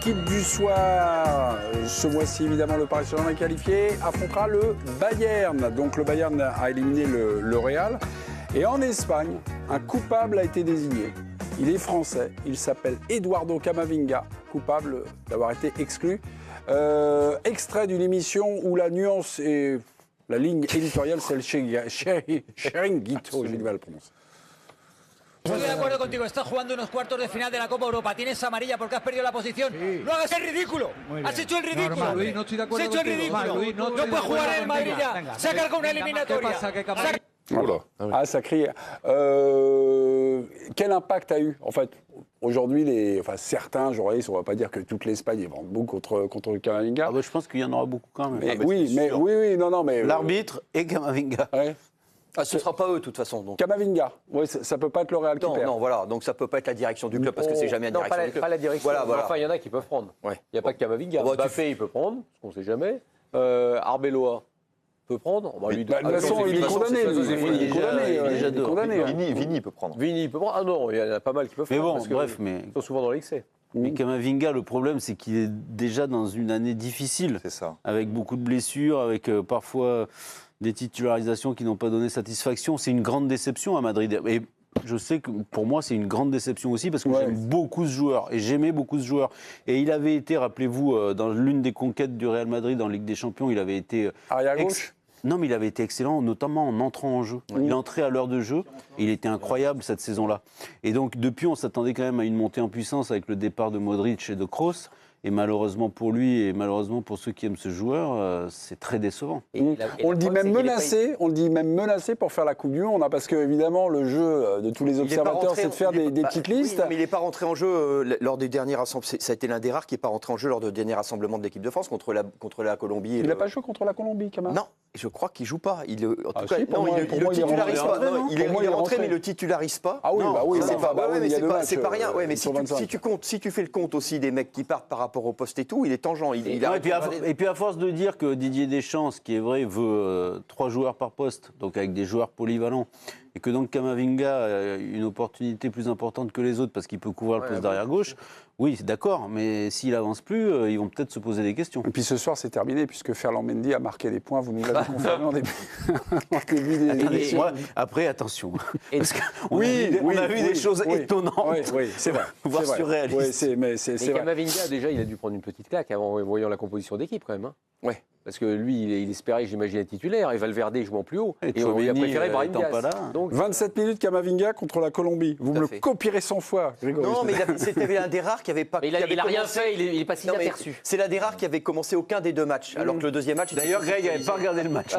L'équipe du soir, ce mois-ci évidemment le Paris Saint-Germain est qualifié, affrontera le Bayern. Donc le Bayern a éliminé le Real. Et en Espagne, un coupable a été désigné. Il est français, il s'appelle Eduardo Camavinga, coupable d'avoir été exclu. Extrait d'une émission où la nuance et la ligne éditoriale, c'est le Chiringuito, j'ai du mal à le prononcer. Estoy de acuerdo contigo, estás jugando unos cuartos de final de la Copa Europa, tienes amarilla porque has perdido la posición. Sí. No hagas el ridículo, has hecho el ridículo. Normal, Luis, no estoy de acuerdo has hecho el ridículo. Normal, Luis, no puedes jugar en el Madrid ya, se ha cargado una eliminatoria. Voilà. Ah, ça crie. Quel impact a eu, en fait, aujourd'hui, certains journalistes, on ne va pas dire que toute l'Espagne vend beaucoup contre le Camavinga. Ah bah, je pense qu'il y en aura beaucoup quand même. Mais, oui, non, mais... L'arbitre et Camavinga. Ouais. Ah, ce ne sera pas eux, de toute façon. Donc. Camavinga, oui, ça ne peut pas être le Real qui perd. Non, voilà, donc ça ne peut pas être la direction du club, parce que c'est jamais la direction du club. Pas la direction, voilà. Enfin, il y en a qui peuvent prendre. Il n'y a pas que Camavinga. Mbappé, il peut prendre, parce qu'on ne sait jamais. Arbeloa peut prendre. De toute façon, il est condamné. Il est condamné. Vini peut prendre. Vini peut prendre. Ah non, il y en a pas mal qui peuvent prendre. Mais bon, bref, ils sont souvent dans l'excès. Mais Camavinga, le problème, c'est qu'il est déjà dans une année difficile. C'est ça. Avec beaucoup de blessures, avec parfois des titularisations qui n'ont pas donné satisfaction. C'est une grande déception à Madrid. Et je sais que pour moi, c'est une grande déception aussi parce que j'aime beaucoup ce joueur et j'aimais beaucoup ce joueur. Et il avait été, rappelez-vous, dans l'une des conquêtes du Real Madrid en Ligue des Champions, il avait été... Arrière gauche. Non, mais il avait été excellent, notamment en entrant en jeu. Il entrait à l'heure de jeu et il était incroyable cette saison-là. Et donc, depuis, on s'attendait quand même à une montée en puissance avec le départ de Modric et de Kroos. Et malheureusement pour lui et malheureusement pour ceux qui aiment ce joueur, c'est très décevant. On le dit même menacé pour faire la Coupe du Monde, parce que évidemment le jeu de tous les observateurs, c'est de faire des petites listes. Oui, mais il n'est pas rentré en jeu lors des derniers rassemblements. Ça a été l'un des rares qui n'est pas rentré en jeu lors du dernier rassemblement de l'équipe de France contre la Colombie. Il n'a pas joué contre la Colombie, quand même. Non, je crois qu'il ne joue pas. Il le titularise pas. Il est rentré, mais il ne le titularise pas. Ah oui, c'est pas rien. Mais si tu fais le compte aussi des mecs qui partent par rapport au poste et tout, il est tangent. Et puis à force de dire que Didier Deschamps, ce qui est vrai, veut 3 joueurs par poste, donc avec des joueurs polyvalents, et que donc Camavinga a une opportunité plus importante que les autres parce qu'il peut couvrir le poste d'arrière gauche, oui, d'accord, mais s'il n'avance plus, ils vont peut-être se poser des questions. Et puis ce soir, c'est terminé, puisque Ferland Mendy a marqué des points, vous nous l'avez confirmé en début des Après, attention. Parce on a vu des choses étonnantes, oui, c'est vrai, voire surréalistes. Mais Camavinga, déjà, il a dû prendre une petite claque avant voyant la composition d'équipe, quand même. Ouais. Parce que lui, il espérait, j'imagine, être titulaire, et Valverde jouant plus haut. Et il a préféré Brahim Diaz. Donc 27 minutes Camavinga contre la Colombie. Vous me le copierez 100 fois, Grégory. Non, mais c'était un des rares qui n'avait pas... Mais il n'a rien fait, il n'est pas si aperçu. C'est l'un des rares qui avait commencé aucun des 2 matchs, alors que le deuxième match... D'ailleurs, Greg n'avait pas regardé le match.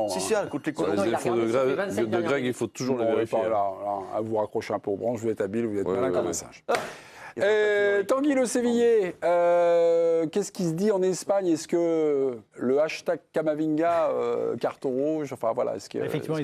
Si, contre les Colombiens. Les défauts de Greg, il faut toujours les vérifier. À vous raccrocher un peu aux branches, vous êtes habile, vous êtes malin comme un singe. Tanguy Le Sévillé, qu'est-ce qui se dit en Espagne? Est-ce que le hashtag Camavinga, carton rouge, enfin voilà, est-ce que... Effectivement,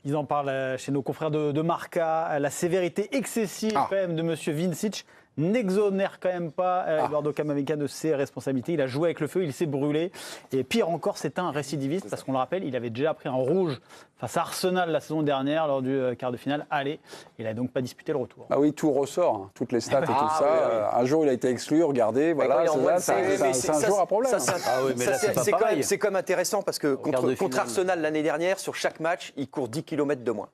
ils en parlent chez nos confrères de Marca. La sévérité excessive quand même de M. Vincic n'exonère quand même pas Eduardo Camavinga de ses responsabilités. Il a joué avec le feu, il s'est brûlé. Et pire encore, c'est un récidiviste, parce qu'on le rappelle, il avait déjà pris un rouge face à Arsenal la saison dernière lors du quart de finale aller. Il n'a donc pas disputé le retour. Ah oui, tout ressort, toutes les stats et tout ça. Un jour, il a été exclu, regardez, voilà, c'est un jour à problème. C'est quand même intéressant, parce que contre Arsenal l'année dernière, sur chaque match, il court 10 km de moins.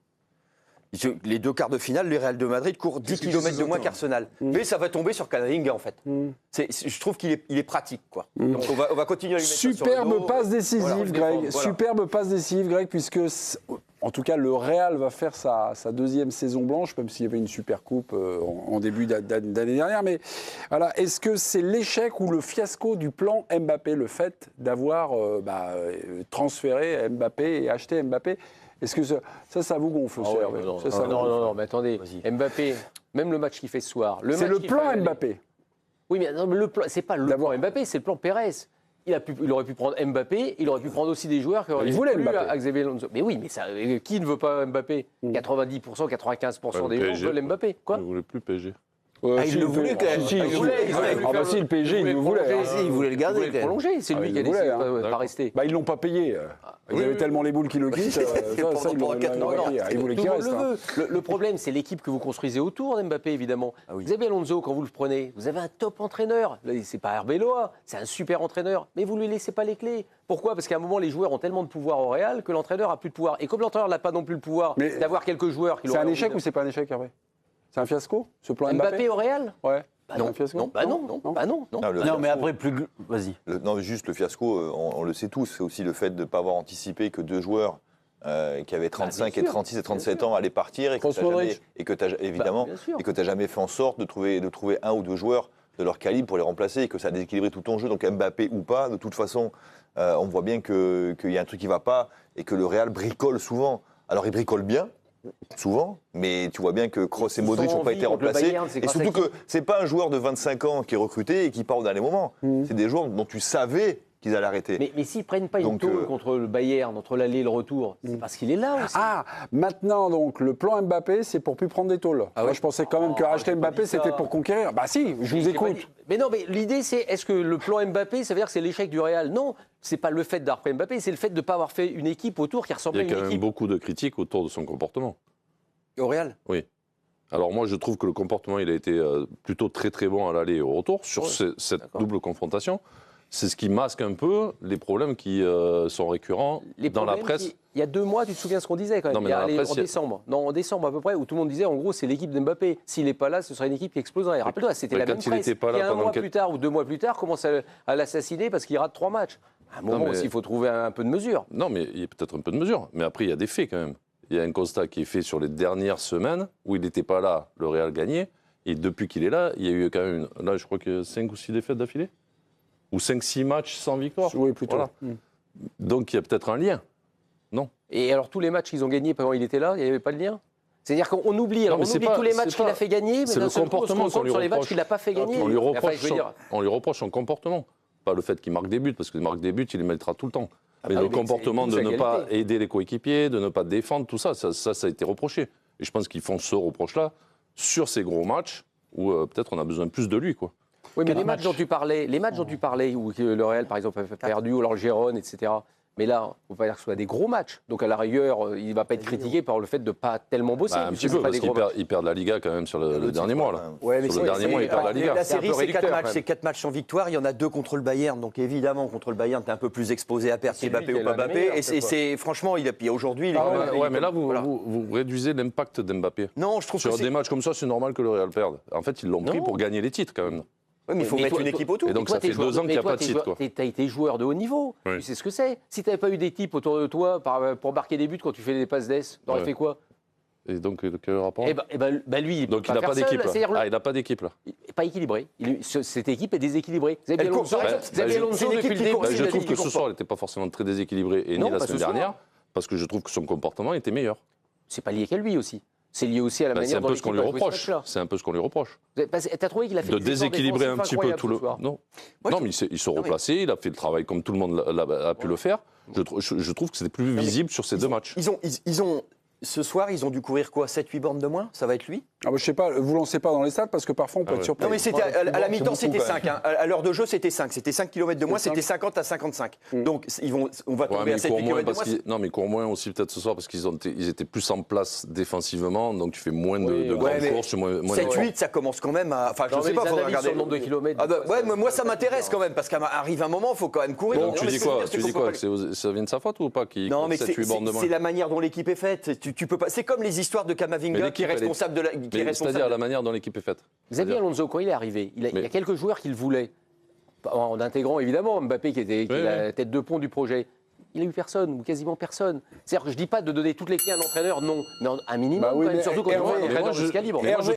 Les 2 quarts de finale, le Real de Madrid court 10 km de moins qu'Arsenal. Mais ça va tomber sur Camavinga, en fait. Je trouve qu'il est pratique, quoi. Donc on va continuer à lui mettre Superbe passe décisive, Greg. Superbe passe décisive, Greg, puisque, en tout cas, le Real va faire sa 2e saison blanche, même s'il y avait une super coupe en début d'année dernière. Mais voilà, est-ce que c'est l'échec ou le fiasco du plan Mbappé, le fait d'avoir transféré Mbappé et acheté Mbappé? Est-ce que ça vous gonfle, non, mais attendez. Mbappé, même le match qu'il fait ce soir... C'est le plan Mbappé. Oui, mais le plan, c'est pas le plan Mbappé, c'est le plan Pérez. Il aurait pu prendre Mbappé, il aurait pu prendre aussi des joueurs qui auraient voulu à Xavier Alonso. Mais oui, mais qui ne veut pas Mbappé? 90%, 95% des gens veulent Mbappé. Quoi? Vous ne voulez plus PSG? Il le voulait quand même. Si, le PSG, il le voulait. Il voulait le garder. Il voulait le prolonger, c'est lui qui a décidé de ne pas rester. Ils l'ont pas payé. Ils avaient tellement les boules qui le quittent. Ils voulaient qu'il reste. Le problème, c'est l'équipe que vous construisez autour d'Mbappé, évidemment. Xabi Alonso, quand vous le prenez, vous avez un top entraîneur. C'est pas Hervé Loa, c'est un super entraîneur. Mais vous ne lui laissez pas les clés. Pourquoi ? Parce qu'à un moment, les joueurs ont tellement de pouvoir au Real que l'entraîneur a plus de pouvoir. Et comme l'entraîneur n'a pas non plus le pouvoir d'avoir quelques joueurs qui l'ont. C'est un échec ou c'est pas un échec, Hervé ? C'est un fiasco, ce plan Mbappé au Real ? Ouais. Non, Non, mais après, vas-y. Non, mais juste le fiasco, on le sait tous, c'est aussi le fait de ne pas avoir anticipé que 2 joueurs qui avaient 35 et 36 et 37 ans allaient partir et que tu n'as jamais fait en sorte de trouver 1 ou 2 joueurs de leur calibre pour les remplacer et que ça a déséquilibré tout ton jeu. Donc Mbappé ou pas, de toute façon, on voit bien qu'il y a un truc qui ne va pas et que le Real bricole souvent. Alors il bricole bien, souvent, mais tu vois bien que Kroos et Modric n'ont pas été remplacés. Et surtout que ce n'est pas un joueur de 25 ans qui est recruté et qui part au dernier moment. C'est des joueurs dont tu savais qu'ils allaient arrêter. Mais s'ils ne prennent pas une tôle contre le Bayern, entre l'aller et le retour, c'est parce qu'il est là aussi. Ah, maintenant, donc, le plan Mbappé, c'est pour plus prendre des tôles. Moi, je pensais quand même que racheter Mbappé, c'était pour conquérir. Bah si, je vous écoute. Mais non, mais l'idée, c'est, est-ce que le plan Mbappé, ça veut dire que c'est l'échec du Real ? Non, c'est pas le fait d'avoir pris Mbappé, c'est le fait de ne pas avoir fait une équipe autour qui ressemblait à une équipe. Il y a quand même beaucoup de critiques autour de son comportement. Au Real ? Oui. Alors moi, je trouve que le comportement, il a été plutôt très très bon à l'aller et au retour sur cette double confrontation. C'est ce qui masque un peu les problèmes qui sont récurrents dans la presse. Il y a 2 mois, tu te souviens ce qu'on disait quand même. En décembre. Non, en décembre à peu près, où tout le monde disait en gros c'est l'équipe d'Mbappé. S'il n'est pas là, ce serait une équipe qui exploserait. Rappelle-toi, c'était la même presse. Qui un mois plus tard ou 2 mois plus tard commence à l'assassiner parce qu'il rate 3 matchs. À un moment aussi, il faut trouver un peu de mesure. Non, mais il y a peut-être un peu de mesure. Mais après, il y a des faits quand même. Il y a un constat qui est fait sur les dernières semaines où il n'était pas là, le Real gagnait. Et depuis qu'il est là, il y a eu quand même, là je crois que 5 ou 6 défaites d'affilée. Ou 5-6 matchs sans victoire. Oui, plutôt. Voilà. Donc il y a peut-être un lien. Non. Et alors tous les matchs qu'ils ont gagnés pendant qu'il était là, il n'y avait pas de lien ? C'est-à-dire qu'on oublie, tous les matchs qu'il a fait gagner, mais d'un seul coup, on se rend compte sur les matchs qu'il n'a pas fait gagner. On lui reproche son comportement. Pas le fait qu'il marque des buts, parce qu'il marque des buts, il les mettra tout le temps. Mais le comportement de ne pas aider les coéquipiers, de ne pas défendre, tout ça, ça a été reproché. Et je pense qu'ils font ce reproche-là sur ces gros matchs où peut-être on a besoin plus de lui, quoi. Oui, mais les matchs dont tu parlais, où le Real, par exemple, a perdu, ou alors le Gérone, etc. Mais là, on ne peut pas dire que ce soit des gros matchs. Donc, à la rigueur, il ne va pas être critiqué par le fait de ne pas tellement bosser. Un petit peu, parce qu'il perd la Liga quand même sur le dernier mois. Là. Ouais, mais sur le dernier mois, il perd la Liga. La série, c'est 4 matchs. C'est 4 matchs sans victoire. Il y en a 2 contre le Bayern. Donc, évidemment, contre le Bayern, tu es un peu plus exposé à perdre Mbappé ou pas Mbappé. Et c'est franchement, aujourd'hui. Ouais, mais là, vous réduisez l'impact d'Mbappé. Non, je trouve que sur des matchs comme ça, c'est normal que le Real perde. En fait, ils l'ont pris pour gagner les titres quand même. Oui, mais il faut mettre une équipe autour. Et donc, ça fait 2 ans qu'il n'y a pas de titre. Tu as été joueur de haut niveau. Tu sais ce que c'est. Si tu n'avais pas eu des types autour de toi pour marquer des buts quand tu fais des passes d'ess, tu aurais fait quoi ? Et donc, quel rapport ? Lui, donc, il n'a pas d'équipe. Il n'a pas d'équipe, là. Pas équilibré. Cette équipe est déséquilibrée. Xabi Alonso, depuis le début. Je trouve que ce soir, elle n'était pas forcément très déséquilibrée, et ni la semaine dernière, parce que je trouve que son comportement était meilleur. C'est pas lié qu'à lui aussi. C'est lié aussi à la manière dont l'équipe a joué ce match-là. C'est un peu ce qu'on lui reproche. T'as trouvé qu'il a fait de déséquilibrer un petit peu tout le. Non, mais il se replaçait, il a fait le travail comme tout le monde a pu le faire. Je trouve que c'était plus visible sur ces 2 matchs. Ce soir, ils ont dû courir quoi, 7-8 bornes de moins ? Ça va être lui ? Je sais pas, vous lancez pas dans les stats parce que parfois on peut être surpris. Non, mais c'était à la mi-temps, c'était 5. À l'heure de jeu, c'était 5. C'était 5 km de moins, c'était 50 à 55. Donc on va tomber à 7 km de moins. Non, mais ils courent moins aussi peut-être ce soir parce qu'ils étaient plus en place défensivement, donc tu fais moins de grandes courses. 7-8, ça commence quand même à. Enfin, je ne sais pas, il faudrait regarder le nombre de kilomètres. Mais moi, ça m'intéresse quand même parce qu'arrive un moment, il faut quand même courir. Donc tu dis quoi ? Ça vient de sa faute ou pas ? Non, mais c'est la manière dont l'équipe est faite. Tu peux pas. C'est comme les histoires de Kamavinga qui est responsable de la. C'est-à-dire la manière dont l'équipe est faite. Xabi Alonso, quand il est arrivé, il y a quelques joueurs qui le voulaient, en intégrant évidemment Mbappé qui était la tête de pont du projet. Il n'a eu personne, ou quasiment personne. C'est-à-dire que je ne dis pas de donner toutes les clés à un entraîneur, non, mais un minimum, surtout quand on voit un entraîneur de ce calibre.